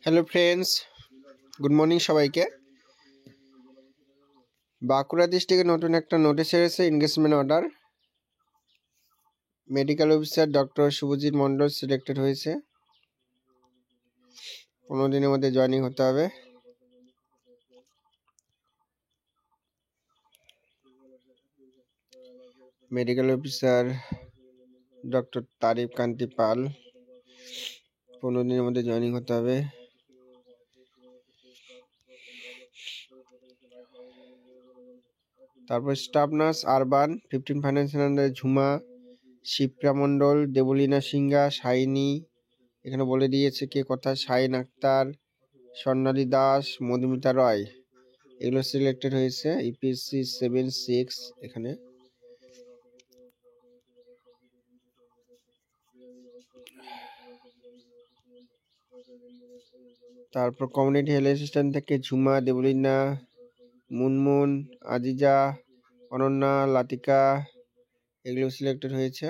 Hello friends, good morning সবাইকে। বাঁকুড়া ডিস্ট্রিক্টে নতুন একটা নোটিশ এসেছে, engagement order. Medical officer doctor Subhajit Mondal selected হয়েছে। 15 দিনের মধ্যে জয়েনিং হতে হবে। Medical officer doctor Tarif Kanti Pal, 15 দিনের মধ্যে জয়েনিং হতে হবে। তারপর স্টাফ নার্স আরবান 15 ফাইন্যান্সিয়াল আন্ডারে ঝুমা, শিপ্রা মণ্ডল, দেবলীনা সিংহা, শাইনি, এখানে বলে দিয়েছে কে কথা, শাহিন আক্তার, স্বর্ণালী দাস, মধুমিতা রয়, এগুলো সিলেক্টেড হয়েছে। ইপিএসসি 7-6 এখানে। তারপর কমিউনিটি হেলথ অ্যাসিস্ট্যান্ট থেকে ঝুমা, দেবলীনা, মুনমুন, আজিজা, অনন্যা, লাতিকা, এগুলো সিলেক্টেড হয়েছে।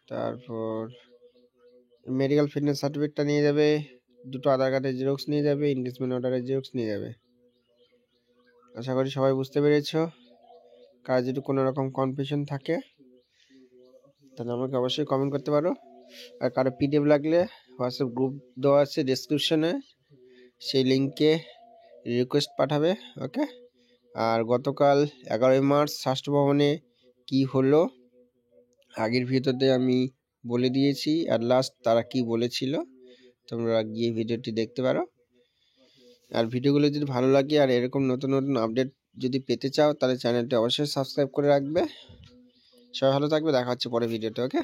তারপর মেডিকেল ফিটনেস সার্টিফিকেটটা নিয়ে যাবে, 2টো আধার কার্ডের জেরক্স নিয়ে যাবে, এনগেজমেন্ট অর্ডারের জেরক্স নিয়ে যাবে। আশা করি সবাই বুঝতে পেরেছো। কার যদি কোনো রকম কনফিউশন থাকে তাহলে আমাকে অবশ্যই কমেন্ট করতে পারো। আর কারো পিডিএফ লাগলে হোয়াটসঅ্যাপ গ্রুপ দেওয়া আছে ডেসক্রিপশনে, সেই লিঙ্কে রিকোয়েস্ট পাঠাবে। ওকে। আর গতকাল 11 মার্চ স্বাস্থ্য ভবনে কি হলো আগের ভিডিওতে আমি বলে দিয়েছি, আর লাস্ট তারা কি বলেছিল, তোমরা গিয়ে ভিডিওটি দেখতে পারো। আর ভিডিওগুলো যদি ভালো লাগে আর এরকম নতুন নতুন আপডেট যদি পেতে চাও তাহলে চ্যানেলটি অবশ্যই সাবস্ক্রাইব করে রাখবে। সবাই ভালো থাকবে, দেখা হচ্ছে পরে ভিডিওতে। ওকে।